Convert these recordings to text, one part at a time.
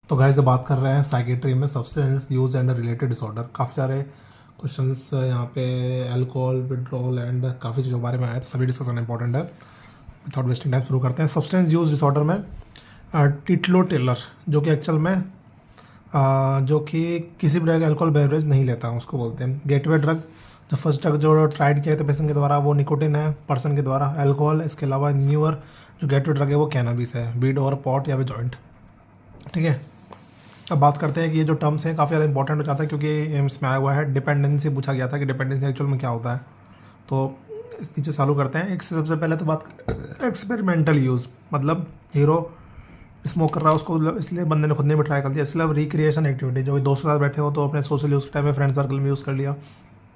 तो गाइस से बात कर रहे हैं साइकेट्री में substance use and related disorder. काफ़ी सारे क्वेश्चंस यहाँ पे अल्कोहल विड्रॉल एंड काफ़ी चीज़ों के बारे में आए, तो सभी डिस्कस करना इंपॉर्टेंट है। विदाउट वेस्टिंग टाइम शुरू करते हैं। सब्सटेंस यूज डिसऑर्डर में टिटलो टेलर जो कि एक्चुअल में जो कि किसी भी ड्रग अल्कोहल बेवरेज नहीं लेता उसको बोलते हैं गेटवे ड्रग। जो फर्स्ट ड्रग जो ट्राइड किया था पेशेंट के द्वारा वो निकोटिन है पर्सन के द्वारा अल्कोहल। इसके अलावा न्यूअर जो गेटवे ड्रग है वो कैनाबिस है, वीड और पॉट या फिर जॉइंट। ठीक है, अब बात करते हैं कि ये जो टर्म्स हैं काफ़ी ज़्यादा इंपॉर्टेंट हो जाता है क्योंकि इसमें आया हुआ है डिपेंडेंसी। पूछा गया था कि डिपेंडेंसी एक्चुअल में क्या होता है, तो इस नीचे चालू करते हैं। एक से सबसे पहले तो बात एक्सपेरिमेंटल यूज़, मतलब हीरो स्मोक कर रहा है उसको इसलिए बंदे ने खुद ने भी ट्राई कर दिया, इसलिए अब रिक्रिएशन एक्टिविटी जो दोस्त के साथ बैठे हो तो अपने सोशल यूज़ के टाइम में फ्रेंड सर्कल में यूज़ कर लिया।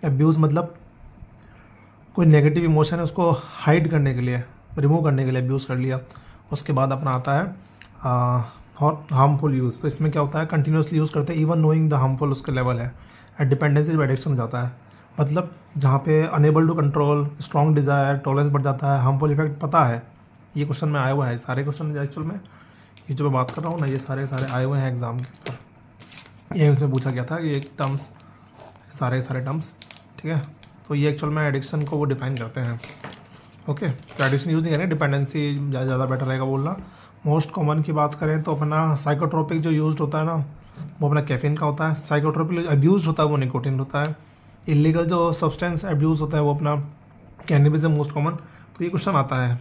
अब्यूज़ मतलब कोई नेगेटिव इमोशन है उसको हाइड करने के लिए, रिमूव करने के लिए अब्यूज़ कर लिया। उसके बाद अपना आता है और हार्मफुल यूज़। तो इसमें क्या होता है कंटिन्यूसली यूज़ करते हैं इवन नोइंग द हार्मफुल उसका लेवल है। डिपेंडेंसी एडिक्शन हो जाता है, मतलब जहाँ पे unable to control, strong desire, tolerance बढ़ जाता है, हार्मफुल इफेक्ट पता है। ये क्वेश्चन में आया हुआ है, सारे क्वेश्चन एक्चुअल में ये जो मैं बात कर रहा हूँ ना ये सारे आए हुए हैं एग्जाम के ऊपर। ये उसमें पूछा गया था कि एक टर्म्स सारे टर्म्स। ठीक है, तो ये एक्चुअल में एडिक्शन को वो डिफाइन करते हैं। ओके, तो एडिक्शन यूज़ नहीं करेंगे, डिपेंडेंसी ज़्यादा बेटर रहेगा बोलना। मोस्ट कॉमन की बात करें तो अपना साइकोट्रोपिक जो यूज्ड होता है ना वो अपना कैफीन का होता है। साइकोट्रोपिक अब्यूज होता है वो निकोटिन होता है। इलीगल जो सब्सटेंस अब्यूज़ होता है वो अपना कैनबिस है मोस्ट कॉमन। तो ये क्वेश्चन आता है,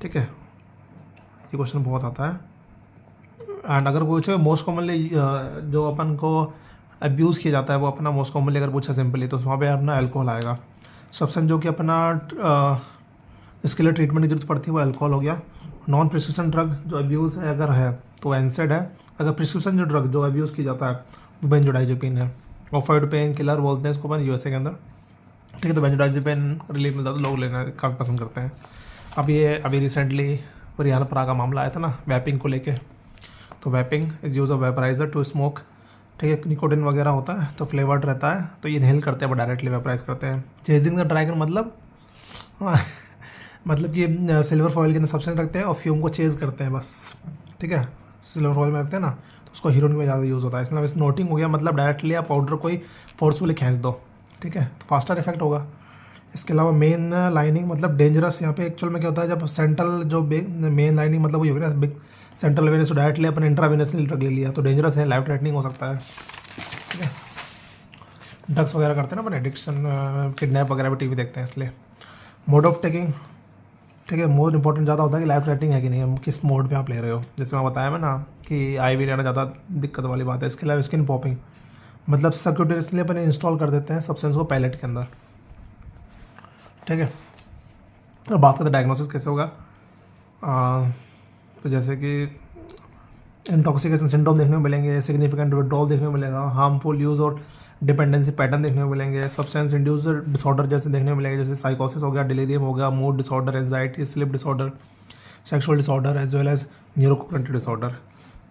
ठीक है, ये क्वेश्चन बहुत आता है। एंड अगर पूछे मोस्ट कॉमनली जो अपन को अब्यूज़ किया जाता है वो अपना मोस्ट कॉमनली अगर पूछा सिंपली तो वहाँ पे अपना अल्कोहल आएगा। सब्सटेंस जो कि अपना इसके लिए ट्रीटमेंट की जरूरत पड़ती है वो अल्कोहल हो गया। नॉन प्रिस्क्रिप्शन ड्रग जो अब्यूज़ है अगर है तो एनसेड है। अगर प्रिस्क्रिप्शन जो ड्रग जो अब्यूज़ की जाता है वो बेंजोडाइजेपिन है। ऑफर्ड पेन किलर बोलते हैं इसको अपन यूएसए के अंदर। ठीक है, तो बेंजोडाइजेपिन रिलीफ मिलता है तो लोग लेना काफ़ी पसंद करते हैं। अभी रिसेंटली रियाना परा का मामला आया था ना वैपिंग को लेके, तो vaping is use of vaporiser to smoke. ठीक है, निकोटिन वगैरह होता है तो फ्लेवर्ड रहता है तो ये इनहेल करते हैं वो डायरेक्टली वेपराइज करते हैं। चेजिंग द ड्रैगन मतलब मतलब कि सिल्वर फॉइल के अंदर सब्सटेंस रखते हैं और फ्यूम को चेज करते हैं बस। ठीक है, सिल्वर फॉइल में रखते हैं ना तो उसको हीरोइन में ज़्यादा यूज़ होता है। इसमें नोटिंग हो गया मतलब डायरेक्टली आप पाउडर को ही फोर्सफुली खींच दो। ठीक है, तो फास्टर इफेक्ट होगा। इसके अलावा मेन लाइनिंग मतलब डेंजरस। यहाँ पे एक्चुअल में क्या होता है जब सेंट्रल जो मेन लाइनिंग मतलब वही हो गया ना बिग सेंट्रल वेनस तो डायरेक्टली अपन इंट्रावेनसली ड्रग ले लिया तो डेंजरस है, लाइफ थ्रेटनिंग हो सकता है। ठीक है, ड्रग्स वगैरह करते हैं ना अपन एडिक्शन किडनैप वगैरह भी टीवी देखते हैं इसलिए। मोड ऑफ टेकिंग, ठीक है, मोस्ट इंपॉर्टेंट ज़्यादा होता है कि लाइफ थ्रेटनिंग है कि नहीं, किस मोड पे आप ले रहे हो। जैसे मैं बताया मैं ना कि आईवी लेना ज़्यादा दिक्कत वाली बात है। इसके अलावा स्किन पॉपिंग मतलब सबक्यूटेनियसली अपन इंस्टॉल कर देते हैं सब्सटेंस को पैलेट के अंदर। ठीक है, तो बात करते हैं डायग्नोसिस कैसे होगा। तो जैसे कि इंटॉक्सिकेशन सिंड्रोम देखने को मिलेंगे, सिग्निफिकेंट विड्रॉल देखने को मिलेगा, हार्मफुल यूज़ और डिपेंडेंसी पैटर्न देखने को मिलेंगे, सब्सटेंस इंड्यूस डिसऑर्डर जैसे देखने को मिलेंगे, जैसे साइकोसिस हो गया, डिलीरियम हो गया, mood disorder, anxiety, sleep disorder, sexual disorder as well as neurocognitive disorder.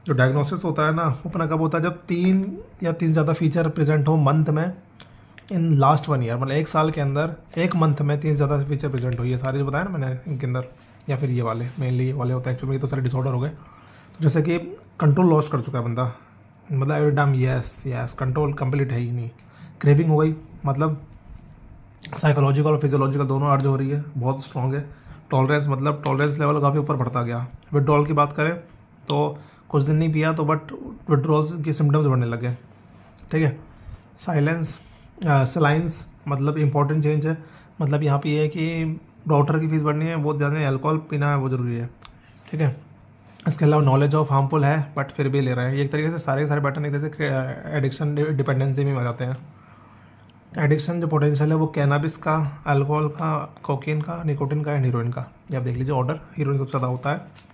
जो डायग्नोसिस होता है ना वो अपना कब होता है जब 3 या 3 से ज़्यादा फीचर प्रेजेंट हो मंथ में इन लास्ट 1 ईयर, मतलब 1 साल के अंदर 1 मंथ में 3 से ज़्यादा फीचर प्रेजेंट हो। ये सारे जो बताया ना मैंने इनके अंदर, या फिर ये वाले मेनली ये वाले होते हैं एक्चुअली। ये तो सारे डिसऑर्डर हो गए। तो जैसे कि कंट्रोल लॉस कर चुका है बंदा, मतलब every time yes control complete है ही नहीं। क्रेविंग हो गई, मतलब साइकोलॉजिकल और फिजियोलॉजिकल दोनों अर्ज हो रही है, बहुत स्ट्रॉन्ग है। टॉलरेंस मतलब टॉलरेंस लेवल काफ़ी ऊपर बढ़ता गया। विड्रॉल की बात करें तो कुछ दिन नहीं पिया तो बट विड्रॉल की सिम्टम्स बढ़ने लगे। ठीक है, साइलेंस सलाइंस मतलब इंपॉर्टेंट चेंज है, मतलब यहाँ पे ये है कि डॉक्टर की फीस बढ़नी है, बहुत ज़्यादा अल्कोहल पीना है वो ज़रूरी है। ठीक है, इसके अलावा नॉलेज ऑफ हार्मफुल है बट फिर भी ले रहे हैं। एक तरीके से सारे पैटर्न एक तरह से एडिक्शन डिपेंडेंसी में आ जाते हैं। एडिक्शन जो पोटेंशियल है वो कैनाबिस का, अल्कोहल का, कोकीन का, निकोटिन का एंड हीरोइन का। ये आप देख लीजिए ऑर्डर, हीरोइन सबसे ज़्यादा होता है।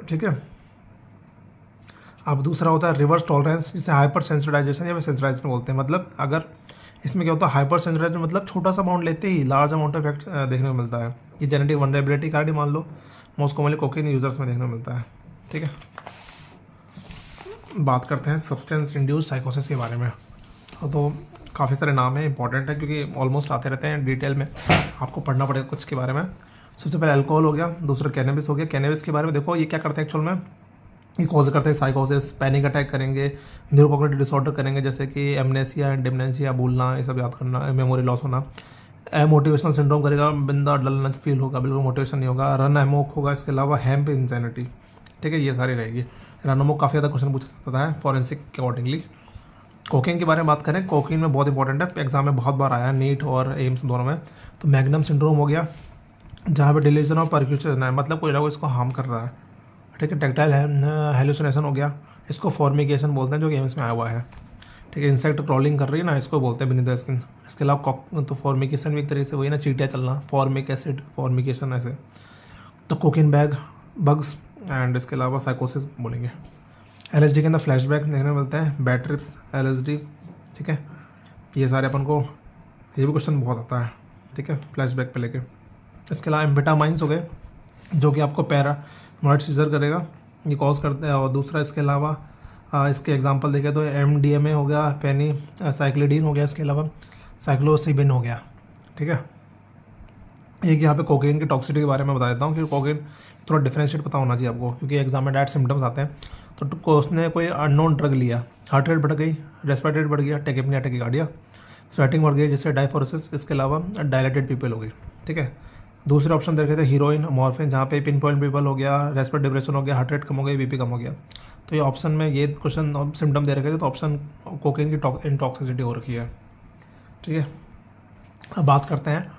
ठीक है, अब दूसरा होता है रिवर्स टॉलरेंस, जिसे हाइपर सेंसिटाइजेशन या फिर सेंसिटाइजेशन बोलते हैं। मतलब अगर इसमें क्या होता है हाइपर सेंसिटाइजेशन मतलब छोटा सा अमाउंट लेते ही लार्ज अमाउंट ऑफ इफेक्ट देखने को मिलता है। ये जेनेटिक वनरेबिलिटी कार्ड ही मान लो मोस्ट कॉमनली कोकीन यूजर्स में देखने को मिलता है। ठीक है, बात करते हैं सब्सटेंस इंड्यूस साइकोसिस के बारे में। तो काफ़ी सारे नाम हैं, इंपॉर्टेंट है क्योंकि ऑलमोस्ट आते रहते हैं डिटेल में, आपको पढ़ना पड़ेगा कुछ के बारे में। सबसे पहले अल्कोहल हो गया, दूसरा कैनबिस हो गया। कैनबिस के बारे में देखो ये क्या करते हैं एक्चुअल में, ये कॉज करते हैं साइकोसिस, पैनिक अटैक करेंगे, न्यूरोकॉग्निटिव डिसऑर्डर करेंगे जैसे कि एमनेसिया एंड डिमेंशिया, भूलना, ये सब याद करना, मेमोरी लॉस होना। मोटिवेशनल सिंड्रोम करेगा, बंदा डल फील होगा, बिल्कुल मोटिवेशन नहीं होगा। रन एमोक होगा। इसके अलावा हेम्प इंसैनिटी, ठीक है, ये सारी रहेगी। रन एमोक काफ़ी ज़्यादा क्वेश्चन पूछा जाता है फॉरेंसिक के अकॉर्डिंगली। कोकीन के बारे में बात करें, कोकीन में बहुत इंपॉर्टेंट है, एग्जाम में बहुत बार आया, नीट और एम्स दोनों में। तो मैग्नम सिंड्रोम हो गया, जहाँ पे डिलीजन और परक्यूशन है, मतलब कोई ना कोई इसको हार्म कर रहा है, ठीक है। टेक्टाइल हेलुसिनेशन हो गया, इसको फॉर्मिकेशन बोलते हैं, जो गेम्स में आया हुआ है, ठीक है। इंसेक्ट क्रॉलिंग कर रही है ना, इसको बोलते हैं बिनीथ द स्किन। इसके अलावा तो फॉर्मिकेशन भी एक तरीके से वही ना, चीटियाँ चलना, फॉर्मिक एसिड, फॉर्मिकेशन ऐसे। तो कोकीन बैग, बग्स एंड इसके अलावा साइकोसिस बोलेंगे। LSD के अंदर फ्लैशबैक देखने को मिलते हैं, बैड ट्रिप्स, LSD, ठीक है। ये सारे अपन को, ये भी क्वेश्चन बहुत आता है, ठीक है, फ्लैशबैक पे लेके। इसके अलावा एम्फेटामाइंस हो गए, जो कि आपको पैरानॉइड सीजर करेगा, ये कॉज करते हैं। और दूसरा इसके अलावा इसके एग्जांपल देखें तो MDMA हो गया, पेनी साइक्लिडीन हो गया, इसके अलावा साइक्लोसिबिन हो गया, ठीक है। एक यहाँ पे कोकेन की टॉक्सिसिटी के बारे में बता देता हूँ कि कोकेन थोड़ा डिफरेंशिएट पता होना चाहिए आपको, क्योंकि एग्जाम में डायरेक्ट सिम्टम्स आते हैं। तो उसने कोई अननोन ड्रग लिया, हार्ट रेट बढ़ गई, रेस्पिरेटरी रेट बढ़ गया, टेकिपनिया, टेकिकार्डिया, स्वेटिंग बढ़ गई जिससे डायफोरेसिस, इसके अलावा डायलेटेड पीपल हो गई, ठीक है। दूसरे ऑप्शन देखे थे हीरोइन, मॉर्फिन, जहाँ पे पिन पॉइंट पीपल हो गया, रेस्पिरेटरी डिप्रेशन हो गया, हार्ट रेट कम हो गई, BP कम हो गया। तो ये ऑप्शन में ये क्वेश्चन सिम्टम दे रखे थे, तो ऑप्शन कोकेन की इंटॉक्सिसिटी हो रखी है, ठीक है। अब बात करते हैं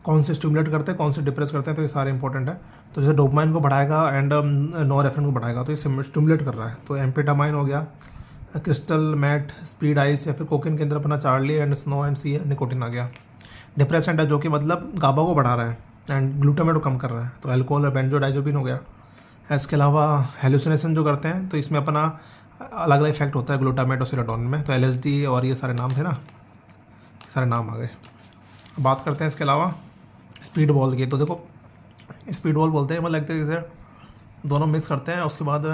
कौन से स्टिमुलेट करते हैं, कौन से डिप्रेस करते हैं, तो ये सारे इंपॉर्टेंट है। तो जैसे डोपामाइन को बढ़ाएगा एंड नॉरएफ्रिन को बढ़ाएगा, तो ये स्टिमुलेट कर रहा है। तो एम्फेटामाइन हो गया, क्रिस्टल मैट, स्पीड आइस, या फिर कोकेन के अंदर अपना Charlie and snow and C nicotine आ गया। डिप्रेसेंट है, जो कि मतलब गाबा को बढ़ा रहा है एंड ग्लूटामेट को कम कर रहा है, तो अल्कोहल और बेंजोडाइजोपिन हो गया। इसके अलावा हेलुसिनेशन जो करते हैं, तो इसमें अपना अलग अलग इफेक्ट होता है ग्लूटामेट और सेरोटोनिन में। तो LSD और ये सारे नाम थे ना, सारे नाम आ गए। बात करते हैं इसके अलावा स्पीड बॉल की। तो देखो स्पीड बॉल बोलते हैं, मतलब लगता है जैसे दोनों मिक्स करते हैं, उसके बाद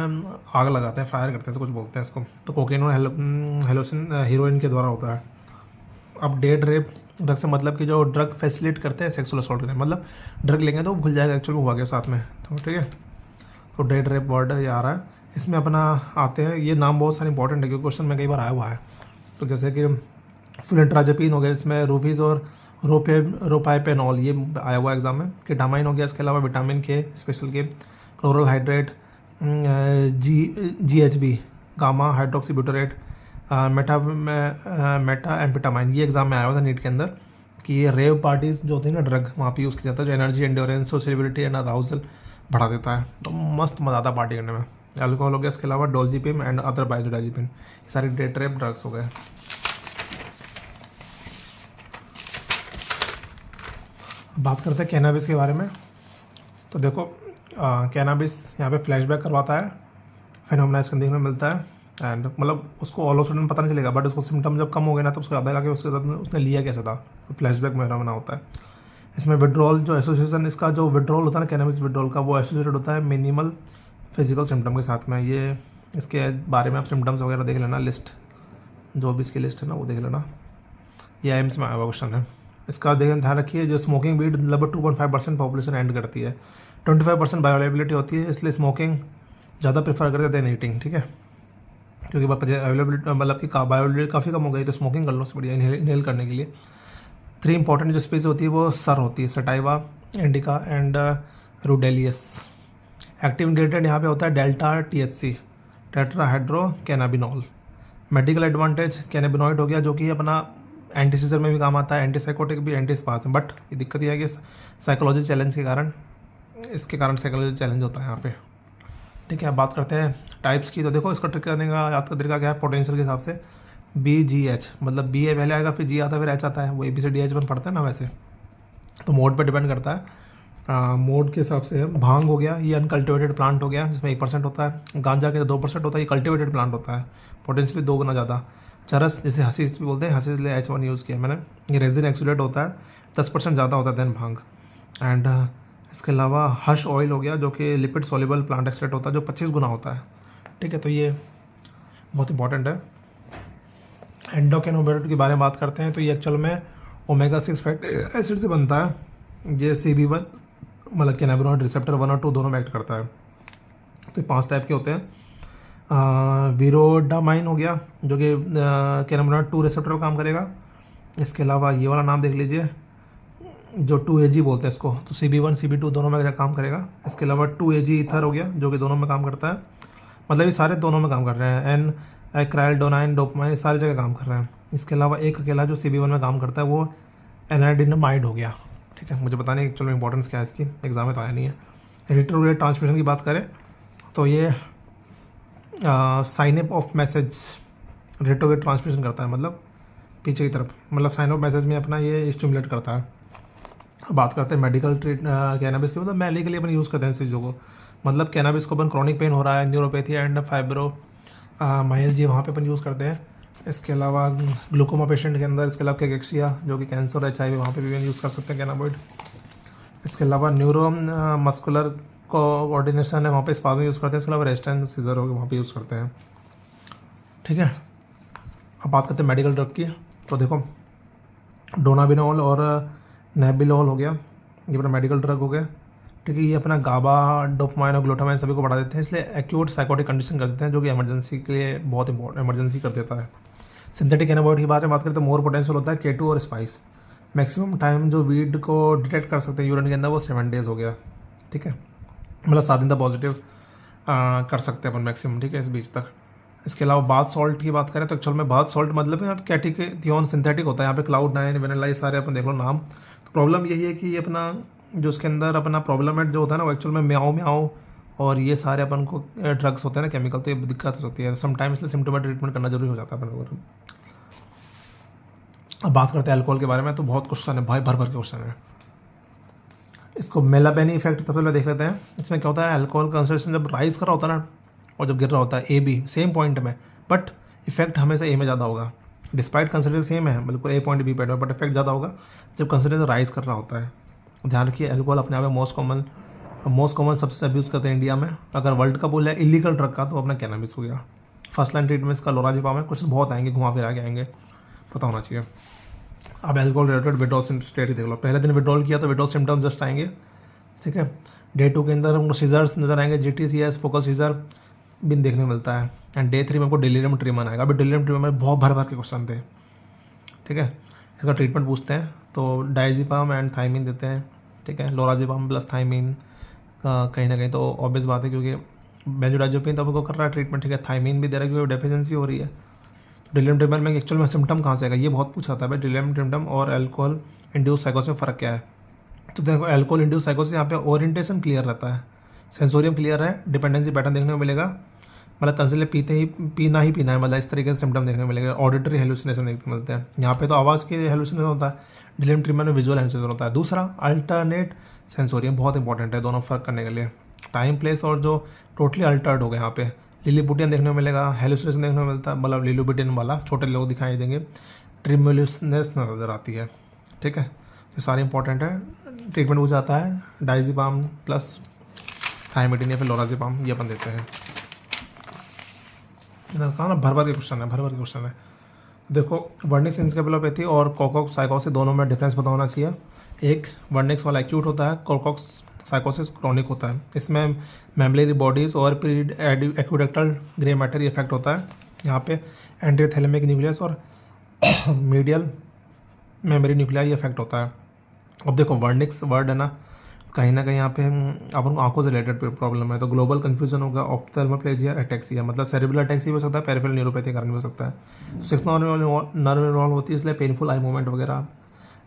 आग लगाते हैं, फायर करते हैं, कुछ बोलते हैं इसको। तो कोकेन और हीरोइन के द्वारा होता है। अब डेट रेप ड्रग से मतलब कि जो ड्रग फैसिलिटेट करते हैं सेक्सुअल असॉल्ट करने, मतलब ड्रग लेंगे तो भूल जाएगा एक्चुअली हुआ गया साथ में, तो ठीक है। तो डेट रेप वर्ड ये आ रहा है, इसमें अपना आते हैं, ये नाम बहुत सारे इंपॉर्टेंट है क्योंकि क्वेश्चन में कई बार आया हुआ है। तो जैसे कि फ्लुएंट्राजेपिन हो गया, इसमें रूफीज और रोपाइपेनॉल, ये आया हुआ एग्जाम में। केटामाइन हो गया, इसके अलावा vitamin K special K, chloral hydrate, GHB, gamma hydroxybutyrate, methamphetamine, ये एग्जाम में आया हुआ था नीट के अंदर कि ये रेव पार्टीज जो होती है ना ड्रग, वहाँ पे यूज़ किया जाता है, जो एनर्जी, एंड्योरेंस, सोशलिबिलिटी एंड अराउजल बढ़ा देता है, तो मस्त मजा आता है पार्टी करने में। अल्कोहल हो गया, इसके अलावा डोलजीपिम एंड अदर बाइजोडाइजिपिन, ये सारी डेट रेप ड्रग्स हो गए। बात करते हैं कैनाबिस के बारे में। तो देखो कैनाबिस यहाँ पे फ्लैशबैक करवाता है, फिनोमेना इसके देखने में मिलता है एंड मतलब उसको ऑल ऑफ सडन पता नहीं चलेगा, बट उसको सिम्टम जब कम हो गए ना तो उसको याद आएगा कि उसके साथ उसने लिया कैसे था, तो फ्लैशबैक फिनोमेना होता है। इसमें विड्रॉल जो एसोसिएशन, इसका जो विड्रॉल होता है ना कैनाबिस विड्रॉल का, वो एसोसिएटेड होता है मिनिमल फिजिकल सिम्टम के साथ में। ये इसके बारे में आप सिम्टम्स वगैरह देख लेना, लिस्ट जो भी इसकी लिस्ट है ना वो देख लेना, ये एम्स में आया हुआ क्वेश्चन है। इसका ध्यान रखिए, जो स्मोकिंग वीड लगभग 2.5% पॉपुलेशन एंड करती है, 25% बायोअवेलेबिलिटी होती है, इसलिए स्मोकिंग ज़्यादा प्रेफर करते हैं देन ईटिंग, ठीक है, क्योंकि अवेलेबिलिटी मतलब कि बायोअवेलेबिलिटी काफ़ी कम हो गई, तो स्मोकिंग कर लो उससे बढ़िया इनहेल करने के लिए। 3 इंपॉर्टेंट जो स्पीसीज होती है वो सर होती है, sativa, indica and ruderalis. Active ingredient यहाँ पे होता है delta THC, tetrahydrocannabinol. Medical advantage cannabinoid हो गया, जो कि अपना एंटीसीजर में भी काम आता है, एंटीसाइकोटिक भी, एंटीस्पास, बट ये दिक्कत यह है कि साइकोलॉजी चैलेंज के कारण, इसके कारण साइकोलॉजी चैलेंज होता है यहाँ पे, ठीक है। अब बात करते हैं टाइप्स की। तो देखो इसका ट्रिक करने का याद का तरीका क्या है, पोटेंशियल के हिसाब से BGH, मतलब B पहले आएगा, फिर G आता है, फिर H आता है, वो ABCDH पढ़ते हैं ना वैसे, तो मोड पे डिपेंड करता है। मोड के हिसाब से भांग हो गया, ये अनकल्टिवेटेड प्लांट हो गया जिसमें 1% होता है, गांजा के 2% होता है, ये कल्टिवेटेड प्लांट होता है, पोटेंशियली 2 गुना ज़्यादा। चरस जिसे हसीस भी बोलते हैं, हसीस लिए H1 यूज़ किया मैंने, ये रेजिन एक्सुलेट होता है, 10% ज़्यादा होता है देन भांग। एंड इसके अलावा हर्ष ऑयल हो गया, जो कि लिपिड सॉल्युबल प्लांट एक्सट्रैक्ट होता है, जो 25 गुना होता है, ठीक है। तो ये बहुत इंपॉर्टेंट है। एंडोकेनोबेरेट के बारे में बात करते हैं, तो ये एक्चुअल में ओमेगा 6 फैटी एसिड से बनता है, ये CB1 मतलब कैनाबिनॉइड रिसेप्टर 1 और 2 दोनों में एक्ट करता है। तो 5 टाइप के होते हैं, वीरोडामाइन हो गया जो कि कैनाबिनॉइड 2 रिसेप्टर पर काम करेगा। इसके अलावा ये वाला नाम देख लीजिए जो 2AG बोलते हैं इसको, तो CB1 CB2 दोनों में काम करेगा। इसके अलावा 2AG ईथर हो गया जो कि दोनों में काम करता है, मतलब ये सारे दोनों में काम कर रहे हैं। एन क्राइलडोनाइन डोपामाइन सारी जगह काम कर रहे हैं। इसके अलावा एक अकेला जो CB1 में काम करता है वो एनाइडिनामाइड हो गया। ठीक है, मुझे पता नहीं एक्चुअली इंपॉर्टेंस क्या है इसकी, एग्जाम में तो आया नहीं है। रिट्रोग्रेड ट्रांसमिशन की बात करें तो ये sign up of message retrograde transmission करता है, मतलब पीछे की तरफ, मतलब साइन ऑफ मैसेज में अपना ये स्टिमुलेट करता है। बात करते हैं मेडिकल कैनाबिस की, मतलब मेडिकली अपन यूज़ करते हैं इस चीज़ों को, मतलब कैनाबिस को अपन क्रॉनिक पेन हो रहा है, न्यूरोपैथी एंड फाइब्रो माइल्जी वहाँ पे अपन यूज़ करते हैं। इसके अलावा ग्लूकोमा पेशेंट के अंदर, इसके अलावा कैकेक्सिया जो कि कैंसर HIV वहाँ पे भी यूज़ कर सकते हैं कैनाबॉइड। इसके अलावा न्यूरो मस्कुलर कोऑर्डिनेशन है वहाँ पे स्पाज्म यूज़ करते हैं। इसके अलावा रेस्टन सीजर हो गया वहाँ पे यूज़ करते हैं। ठीक है, अब बात करते हैं मेडिकल ड्रग की, तो देखो डोनाबिनोल और नेबिलोल हो गया, ये अपना मेडिकल ड्रग हो गया। ठीक है, ये अपना गाबा डोपामाइन और ग्लूटामाइन सभी को बढ़ा देते हैं, इसलिए एक्यूट साइकोटिक कंडीशन कर देते हैं जो कि इमरजेंसी के लिए बहुत इंपॉर्टेंट इमरजेंसी कर देता है। सिंथेटिक एनाबॉइड की बात करें तो मोर पोटेंशियल होता है K2 और स्पाइस। मैक्सिमम टाइम जो वीड को डिटेक्ट कर सकते हैं यूरिन के अंदर वो 7 डेज हो गया। ठीक है, मतलब 7 दिन तक पॉजिटिव कर सकते हैं अपन मैक्सिमम। ठीक है, इस बीच तक। इसके अलावा बाथ सॉल्ट की बात करें तो एक्चुअल में बाथ सॉल्ट मतलब यहाँ पे कैटिकेथियोन सिंथेटिक होता है, यहाँ पे क्लाउड 9 वेनिला ये सारे अपन देख लो नाम। तो प्रॉब्लम यही है कि ये अपना जो उसके अंदर अपना प्रॉब्लम है जो होता है ना वो एक्चुअल में म्याओ म्याओ और ये सारे अपन को ड्रग्स होते हैं ना केमिकल, तो ये दिक्कत होती है समटाइम, इसलिए सिम्टोमेटिक ट्रीटमेंट करना जरूरी हो जाता है अपन को। अब बात करते हैं अल्कोहल के बारे में, तो बहुत क्वेश्चन है भाई, भर भर के क्वेश्चन है। इसको मेलाबेनी इफेक्ट सबसे पहले देख लेते हैं। इसमें क्या होता है, अल्कोहल कंसंट्रेशन जब राइज कर रहा होता है ना और जब गिर रहा होता है AB सेम पॉइंट में, बट इफेक्ट हमेशा A में ज़्यादा होगा। डिस्पाइट कंसंट्रेशन सेम है, बिल्कुल A पॉइंट B पॉइंट में, बट इफेक्ट ज़्यादा होगा जब कंसंट्रेशन राइज कर रहा होता है। ध्यान रखिए, अल्कोहल अपने आप में मोस्ट कॉमन सब्सटेंस अब्यूज़ करते हैं इंडिया में। अगर वर्ल्ड का बोला है इलीगल ड्रग का तो अपना कैनाबिस हो गया। फर्स्ट लाइन ट्रीटमेंट्स का लोराजिपाम है, क्वेश्चन बहुत आएंगे, घुमा फिरा के आएंगे, पता होना चाहिए। अब अल्कोहल रिलेटेड विड्रॉल स्टेट ही देख लो। पहले दिन विड्रॉल किया तो विड्रॉल सिम्टम्स जस्ट आएंगे। ठीक है, डे 2 के अंदर हमको सीजर्स नजर आएंगे, GTCS फोकल सीजर भी देखने को मिलता है। एंड डे 3 में हमको डिलीरियम ट्रीमन आएगा। अभी डिलीरियम ट्रीमन में बहुत भर भर के क्वेश्चन थे। ठीक है, इसका ट्रीटमेंट पूछते हैं तो डायजिपाम एंड थाइमिन देते हैं। ठीक है, लोराजिपाम प्लस थाइमिन कहीं ना कहीं तो ऑब्वियस बात है क्योंकि बेंजोडाइजेपिन तो आपको कर रहा है ट्रीटमेंट। ठीक है, थाइमिन भी दे रहा है क्योंकि डेफिशिएंसी हो रही है। डिलीरियम ट्रीटमेंट में एक्चुअल में सिम्टम कहाँ से आएगा ये बहुत पूछा था भाई, डिलीरियम सिम्टम और अल्कोहल इंड्यूस साइकोसिस में फ़र्क क्या है। तो देखो अल्कोहल इंड्यूस साइकोसिस यहाँ पे ओरिएंटेशन क्लियर रहता है, सेंसोरियम क्लियर है, डिपेंडेंसी पैटर्न देखने को मिलेगा, मतलब कंसिडर पीना ही पीना है, मतलब इस तरीके से सिम्टम देखने को मिलेगा। ऑडिटरी हेलुसिनेशन देखने को मिलते हैं, यहाँ पे तो आवाज़ के हेलुसिनेशन होता है, डिलीरियम ट्रीटमेंट में विजुअल हेलुसिनेशन होता है। दूसरा अल्टरनेट सेंसोरियम बहुत इंपॉर्टेंट है दोनों फर्क करने के लिए, टाइम प्लेस और जो टोटली अल्टर्ड हो गए यहाँ पे। लिलीपुटियन देखने को मिलेगा, हेलुसिनेशन देखने को मिलता है, मतलब लिलीपुटियन वाला छोटे लोग दिखाई देंगे, ट्रिमुलसनेस नजर आती है। ठीक है, ये सारे इंपॉर्टेंट है। ट्रीटमेंट हो जाता है डायजिपाम प्लस थाइमिडिन या फिर लोराजिपाम, ये अपन देते हैं। कहा ना भर भर के क्वेश्चन है, भर भर के क्वेश्चन है। देखो वर्निक्स इंसेफेलोपैथी और कोकॉक्स साइकोसिस दोनों में डिफरेंस पता होना चाहिए। एक वर्निक्स वाला एक्यूट होता है, कोकॉक्स साइकोसिस क्रॉनिक होता है। इसमें मेमोरी बॉडीज और पीरियड एक्विडेक्टल ग्रे मैटर इफेक्ट होता है। यहाँ पे एंटीथैलेमिक न्यूक्लियस और मीडियल मेमोरी न्यूक्लियाई इफेक्ट होता है। अब देखो वर्निक्स वर्ड है ना कहीं यहाँ पे अपन को आंखों से रिलेटेड प्रॉब्लम है तो ग्लोबल कंफ्यूजन होगा, ऑप्थेल्मोप्लेजिया एटेक्सिया, मतलब सेरेब्रल एटेक्सिया भी हो सकता है, पेरिफेरल न्यूरोपैथी कारण भी हो सकता है। सिक्स नर्व इन्वॉल्व होती है इसलिए पेनफुल आई मूवमेंट वगैरह।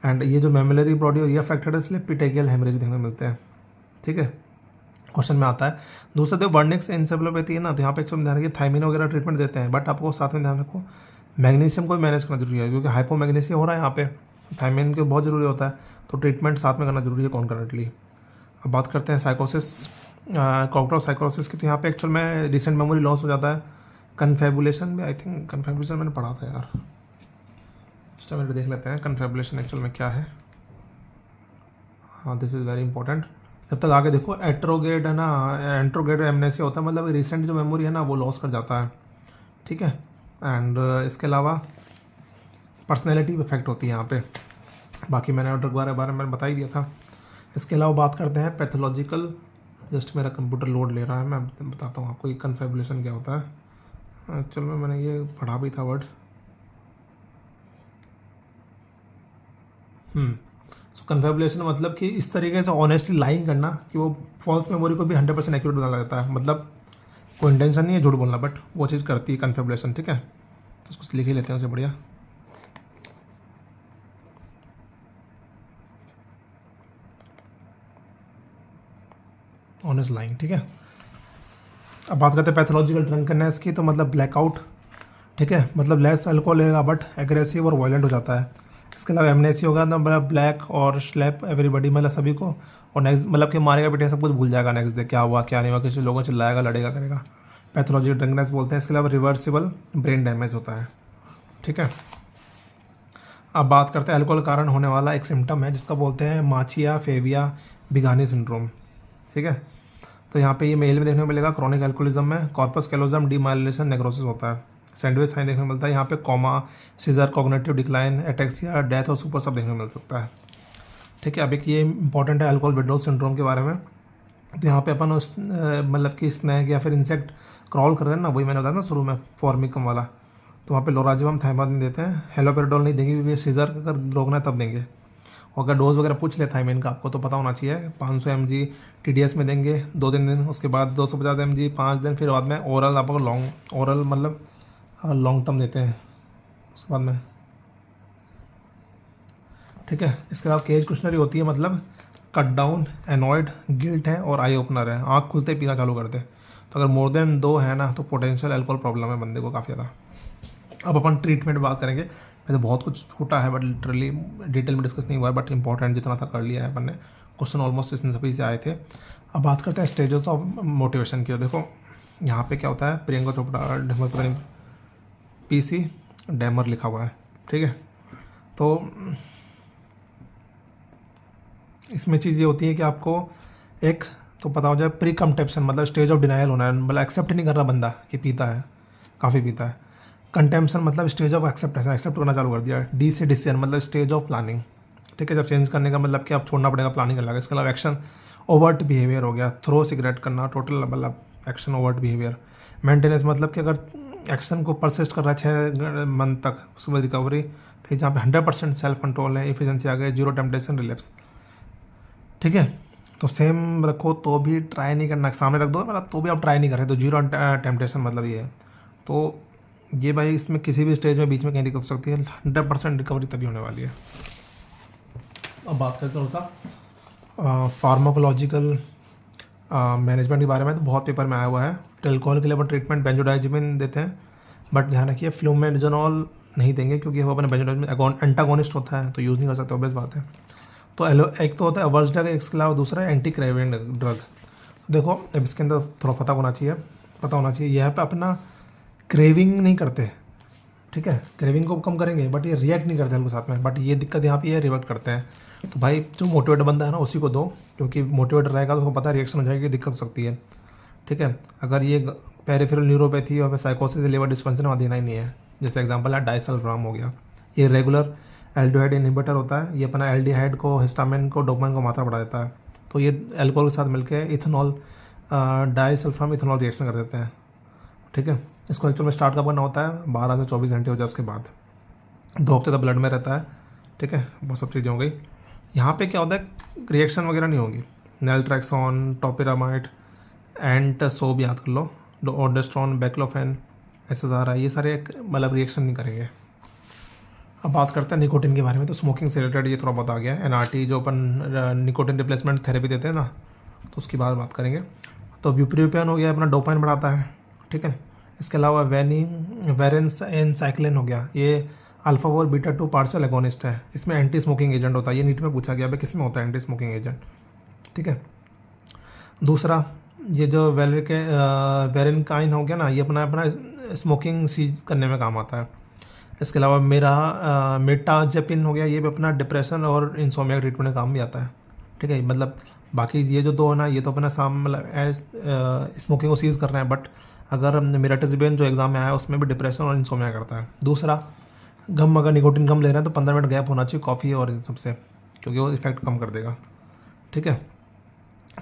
एंड ये जो मेमोरी बॉडी और ये अफेक्टेड है इसलिए पिटेगियल हेमरेज देखने को मिलते हैं। ठीक है, क्वेश्चन में आता है। दूसरा देखो वर्निक्स इंसेफेलोपैथी है ना, तो यहाँ पे ध्यान रखिए थाइमिन वगैरह ट्रीटमेंट देते हैं, बट आपको साथ में ध्यान रखो मैग्नीशियम को भी मैनेज करना जरूरी है क्योंकि हाइपोमैग्नीसिया हो रहा है यहाँ पे, थाइमिन के बहुत जरूरी होता है, तो ट्रीटमेंट साथ में करना जरूरी है कॉन्करेंटली। अब बात करते हैं साइकोसिस, कॉग्निटिव साइकोसिस की, तो यहाँ पे एक्चुअल में रिसेंट मेमोरी लॉस हो जाता है, कन्फेबुलेशन में, आई थिंक कन्फेबुलेशन मैंने पढ़ा था यार, इस टाइम देख लेते हैं कन्फेबुलेशन एक्चुअल में क्या है। हाँ, दिस इज़ वेरी इंपॉर्टेंट। जब तक आगे देखो एट्रोगेड है ना, एंट्रोगेड एमनेसिया होता है, मतलब रिसेंट जो मेमोरी है ना वो लॉस कर जाता है। ठीक है, एंड इसके अलावा पर्सनैलिटी इफेक्ट होती है यहाँ पे, बाकी मैंने ड्रग बारे में बता ही दिया था। इसके अलावा बात करते हैं पैथोलॉजिकल, जस्ट मेरा कंप्यूटर लोड ले रहा है, मैं बताता हूँ आपको ये कन्फेबुलेशन क्या होता है। एक्चुअल में मैंने ये पढ़ा भी था वर्ड। सो कन्फेबुलेशन मतलब कि इस तरीके से ऑनेस्टली लाइंग करना कि वो फॉल्स मेमोरी को भी 100% एक्यूरेट बना लेता है। मतलब कोई इंटेंशन नहीं है झूठ बोलना, बट वो चीज़ करती है कन्फेबुलेशन। ठीक है, तो उसको लिख ही लेते हैं उसे, बढ़िया। ऑनेस्ट लाइंग, ठीक है। अब बात करते हैं पैथोलॉजिकल ड्रंकनेस की, तो मतलब ब्लैकआउट। ठीक है, मतलब लेस अल्कोहल लेगा बट एग्रेसिव और वायलेंट हो जाता है। इसके अलावा एमनेसी होगा तो मतलब ब्लैक और स्लैप एवरीबडी, मतलब सभी को, और नेक्स्ट मतलब कि मारेगा पीटेगा सब कुछ भूल जाएगा नेक्स्ट डे, क्या हुआ क्या नहीं हुआ, किसी लोगों चिल्लाएगा लड़ेगा करेगा। पैथोलॉजिकल ड्रंकनेस बोलते हैं। इसके अलावा रिवर्सिबल ब्रेन डैमेज होता है। ठीक है, अब बात करते हैं अल्कोहल कारण होने वाला एक सिम्टम है जिसका बोलते हैं माचिया फेविया बिगानी सिंड्रोम। ठीक है, तो यहाँ पे ये मेल में देखने को मिलेगा। क्रॉनिक एल्कोहलिज्म में कॉर्पस कैलोजम डीमाइलिनेशन नेक्रोसिस होता है। सैंडविच साइन देखने को मिलता है यहाँ पे, coma, seizure, cognitive decline, ataxia, death और सुपर सब देखने को मिल सकता है। ठीक है, अब एक ये इंपॉर्टेंट है अल्कोहल विड्रॉल सिंड्रोम के बारे में। तो यहाँ पे अपन मतलब कि स्नैक या फिर इंसेक्ट क्रॉल कर रहे हैं ना, वही मैंने बताया ना शुरू में फॉर्मिकम वाला, तो वहाँ पे लोराजिबम थाइमाइन देते हैं। हेलोपेरिडोल नहीं देंगे क्योंकि सीजर अगर रोकना है तब देंगे। और अगर डोज वगैरह पूछ ले थाइमिन का, आपको तो पता होना चाहिए। 500 mg TDS में देंगे 2-3 दिन, उसके बाद 250 mg 5 दिन, फिर बाद में ओरल आपको लॉन्ग ओरल मतलब लॉन्ग टर्म देते हैं उसके बाद में। ठीक है, इसके अलावा केज कुशनरी होती है, मतलब कट डाउन, एनॉयड, गिल्ट है और आई ओपनर है। आँख खुलते पीना चालू कर दे। तो अगर मोर देन 2 है ना तो पोटेंशियल अल्कोहल प्रॉब्लम है बंदे को काफ़ी ज़्यादा। अब अपन ट्रीटमेंट बात करेंगे। वैसे बहुत कुछ छूटा है बट लिटरली डिटेल में डिस्कस नहीं हुआ है, बट इंपॉर्टेंट जितना था कर लिया है अपन ने। क्वेश्चन ऑलमोस्ट इसमें सभी से आए थे। अब बात करते हैं स्टेजेस ऑफ मोटिवेशन की। देखो यहाँ पे क्या होता है, प्रियंका चोपड़ा डेमर, पता नहीं PC डेमर लिखा हुआ है। ठीक है, तो इसमें चीज़ ये होती है कि आपको एक तो पता हो जाए प्री कंटेम्पशन, मतलब स्टेज ऑफ डिनाइल होना है, मतलब एक्सेप्ट नहीं कर रहा बंदा कि पीता है, काफ़ी पीता है। कंटेम्पशन मतलब स्टेज ऑफ एक्सेप्टेशन, एक्सेप्ट करना चालू कर दिया। डी से डिसीजन मतलब स्टेज ऑफ प्लानिंग। ठीक है, जब चेंज करने का मतलब कि आप छोड़ना पड़ेगा, प्लानिंग करना। इसके अलावा एक्शन ओवर्ट बिहेवियर हो गया, थ्रो सिगरेट करना, टोटल मतलब एक्शन ओवर्ट बिहेवियर। मेंटेनेंस मतलब कि अगर एक्शन को परसिस्ट कर रहा है 6 मंथ तक, उसके बाद रिकवरी। फिर जहाँ पे 100% सेल्फ कंट्रोल है, एफिशिएंसी आ गई, जीरो टेम्पटेशन, रिलैप्स। ठीक है, तो सेम रखो तो भी ट्राई नहीं करना, सामने रख दो मतलब तो भी आप ट्राई नहीं कर रहे, तो जीरो टेम्पटेशन मतलब ये है। तो ये भाई इसमें किसी भी स्टेज में बीच में कहीं दिक्कत हो सकती है, 100% रिकवरी तभी होने वाली है। अब बात करते हैं थोड़ा सा फार्माकोलॉजिकल मैनेजमेंट के बारे में। तो बहुत पेपर में आया हुआ है। अल्कोहल के लिए अपन ट्रीटमेंट बेंजोडाइजिपिन देते हैं, बट ध्यान रखिए फ्लूमेडजोनॉल नहीं देंगे क्योंकि वो अपने बेंजोडाइजिपिन एंटागोनिस्ट होता है, तो यूज़ नहीं कर सकते, ऑब्वियस बात है। तो एक तो होता है अवर्स ड्रग, इसके अलावा दूसरा है एंटी क्रेविंग ड्रग। देखो अब इसके अंदर थोड़ा पता होना चाहिए यहाँ पे अपना क्रेविंग नहीं करते। ठीक है, क्रेविंग को कम करेंगे बट ये रिएक्ट नहीं करते हल्के साथ में, बट ये दिक्कत यहाँ पे ये रिएक्ट करते हैं। तो भाई जो मोटिवेटेड बंदा है ना उसी को दो, क्योंकि मोटिवेटेड रहेगा तो उसको पता रिएक्शन हो जाएगी, दिक्कत हो सकती है। ठीक है, अगर ये पेरिफेरल न्यूरोपैथी और फिर साइकोसिस, लिवर डिस्फंक्शन वहाँ देना ही नहीं है। जैसे एग्जांपल है डाइसल्फाम हो गया, ये रेगुलर एल्डिहाइड इनहिबिटर होता है। ये अपना एल्डिहाइड को, हिस्टामिन को, डोपामाइन को मात्रा बढ़ा देता है। तो ये अल्कोहल के साथ मिलकर इथेनॉल डाइसल्फाम इथेनॉल रिएक्शन कर देते हैं। ठीक है, इसको एक्चुअल में स्टार्ट कब करना होता है, 12 से 24 घंटे हो जाए उसके बाद, 2 हफ्ते तक ब्लड में रहता है। ठीक है, बहुत सब चीज़ें हो गई। यहाँ पे क्या होता है, रिएक्शन वगैरह नहीं होगी। नेल्ट्रैक्सोन, टोपिरामाइड, एंट सोब याद कर लो, ओडेस्ट्रॉन, बैक्लोफेन, SSRI, ये सारे मतलब रिएक्शन नहीं करेंगे। अब बात करते हैं निकोटिन के बारे में। तो स्मोकिंग से रिलेटेड ये थोड़ा बहुत आ गया है। NRT जो अपन निकोटिन रिप्लेसमेंट थेरेपी देते हैं ना, तो उसकी बात करेंगे। तो ब्यूप्रोपियन हो गया, अपना डोपाइन बढ़ाता है। ठीक है, इसके अलावा वेरेंस एन साइक्लिन हो गया, ये अल्फा 4 बीटा 2 पार्शियल एगोनिस्ट है। इसमें एंटी स्मोकिंग एजेंट होता है। ये नीट में पूछा गया भाई किस में होता है एंटी स्मोकिंग एजेंट। ठीक है, दूसरा ये जो वेरेनकाइन हो गया ना, ये अपना स्मोकिंग सीज करने में काम आता है। इसके अलावा मेटाजेपिन हो गया, ये भी अपना डिप्रेशन और इंसोमिया ट्रीटमेंट में काम भी आता है। ठीक है, मतलब बाकी ये जो 2 है ना, ये तो अपना मतलब स्मोकिंग को सीज कर रहे हैं, बट अगर मिराटेजिबिन जो एग्जाम में आया उसमें भी डिप्रेशन और इंसोमिया करता है। दूसरा गम, अगर निकोटिन कम ले रहे हैं तो 15 मिनट गैप होना चाहिए कॉफ़ी और इन सबसे, क्योंकि वो इफेक्ट कम कर देगा। ठीक है,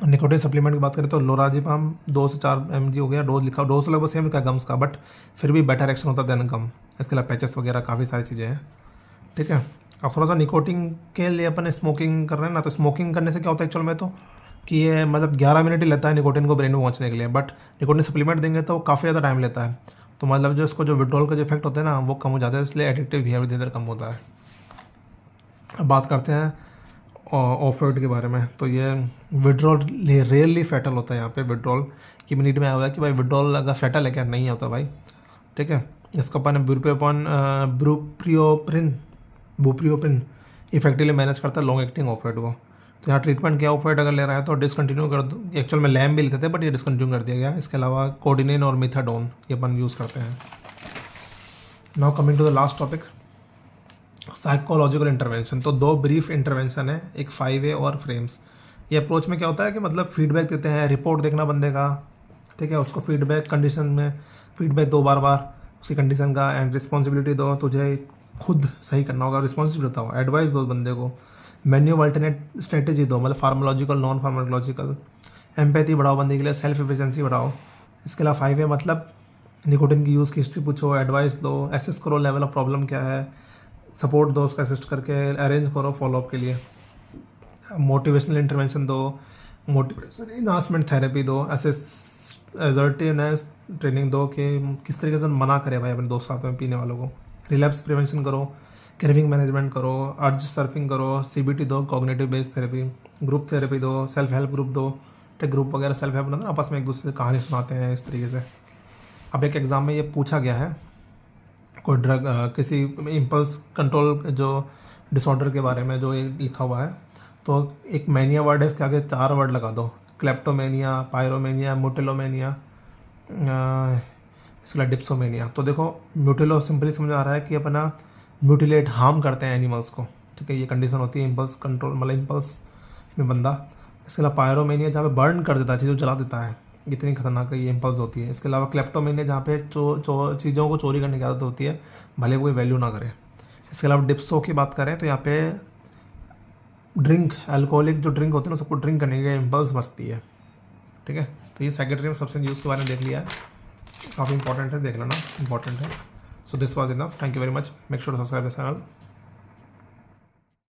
निकोटिन सप्लीमेंट की बात करें तो लोराजिपाम 2 से 4 mg हो गया, डोज लिखा, डोज लगभग सेम लिखा है गम्स का, बट फिर भी बेटर एक्शन होता है देन गम। इसके अलावा पैचेस वगैरह काफ़ी सारी चीज़ें हैं, ठीक है। अब थोड़ा सा निकोटिन के लिए अपन स्मोकिंग कर रहे हैं ना, तो स्मोकिंग करने से क्या होता है एक्चुअल में तो कि ये मतलब 11 मिनट ही लेता है निकोटिन को ब्रेन में पहुंचने के लिए, बट निकोटिन सप्लीमेंट देंगे तो काफ़ी ज़्यादा टाइम लेता है, तो मतलब जो इसको जो विड्रॉल का जो इफेक्ट होता है ना वो कम हो जाता है, इसलिए एडिक्टिव बिहेवियर धीरे धीरे कम होता है। अब बात करते हैं ऑफियोइड के बारे में। तो ये विड्रॉल रियली फैटल होता है यहाँ पे विड्रॉल की मिनट में आया हुआ है कि भाई विड्रॉल अगर फैटल है क्या, नहीं होता भाई, ठीक है। इसका अपन बुप्रियोप्रिन इफेक्टिवली मैनेज करता है लॉन्ग एक्टिंग ऑफियोइड को। तो यहाँ ट्रीटमेंट क्या, ऑफियोइड अगर ले रहा है तो डिसकंटिन्यू कर दो, एक्चुअल में लैम भी लेते थे बट ये डिसकंटिन्यू कर दिया गया। इसके अलावा कोडिनिन और मिथाडोन ये अपन यूज़ करते हैं। Now coming to the last topic, psychological intervention. तो 2 ब्रीफ इंटरवेंशन है, एक 5A और फ्रेम्स। ये अप्रोच में क्या होता है कि मतलब फीडबैक देते हैं, रिपोर्ट देखना बंदे का, ठीक है, उसको फीडबैक कंडीशन में फीडबैक दो बार बार उसकी कंडीशन का, एंड रिस्पॉन्सिबिलिटी दो, तुझे खुद सही करना होगा, रिस्पॉन्सिबिलिटी बताओ, एडवाइस दो बंदे को, मेन्यू अल्टरनेट स्ट्रेटेजी दो, मतलब फार्मोलॉजिकल नॉन फार्मोलॉजिकल, एम्पैथी बढ़ाओ बंदे के लिए, सेल्फ एफिशिएंसी बढ़ाओ। इसके अलावा 5A मतलब निकोटिन की यूज़ की हिस्ट्री पूछो, एडवाइस दो, एसेस करो लेवल ऑफ प्रॉब्लम क्या है, सपोर्ट दो उसका, असिस्ट करके अरेंज करो फॉलोअप के लिए, मोटिवेशनल इंटरवेंशन दो, मोटिवेशन इन्हांसमेंट थेरेपी दो, असर्टिवनेस ट्रेनिंग दो कि किस तरीके से मना करे भाई अपने दोस्त साथ में पीने वालों को, रिलैप्स प्रिवेंशन करो, क्रेविंग मैनेजमेंट करो, अर्ज सर्फिंग करो, CBT दो, cognitive based therapy, group therapy दो, सेल्फ हेल्प ग्रुप दो, ठीक, ग्रुप वगैरह सेल्फ हेल्प ना आपस में एक दूसरे से कहानी सुनाते हैं इस तरीके से। अब एक एग्ज़ाम में ये पूछा गया है कोई ड्रग किसी इम्पल्स कंट्रोल जो डिसऑर्डर के बारे में जो ये लिखा हुआ है, तो एक मैनिया वर्ड है, इसके आगे 4 वर्ड लगा दो, क्लेप्टोमेनिया, पायरोमेनिया, म्यूटिलोमेनिया, इसके अलावा डिप्सोमेनिया। तो देखो म्यूटिलो सिंपली समझ आ रहा है कि अपना म्यूटिलेट हार्म करते हैं एनिमल्स को, ठीक है, ये कंडीशन होती है इम्पल्स कंट्रोल, मतलब इम्पल्स में बंदा। इसके अलावा पायरोमेनिया जहाँ पे बर्न कर देता है, चीज़ों जला देता है, इतनी खतरनाक ये इम्पल्स होती है। इसके अलावा क्लेप्टोमेनिया जहाँ पे चीज़ों को चोरी करने की आदत होती है, भले कोई वैल्यू ना करे। इसके अलावा डिप्सो की बात करें तो यहाँ पे ड्रिंक, अल्कोहलिक जो ड्रिंक होती है ना, सबको ड्रिंक करने की इम्पल्स बचती है, ठीक है। तो ये सेक्रेटरी में सबसे यूज़ के बारे में देख लिया है, काफ़ी इंपॉर्टेंट है, देख लेना, इंपॉर्टेंट है। So this was enough, thank you very much, make sure to subscribe the channel.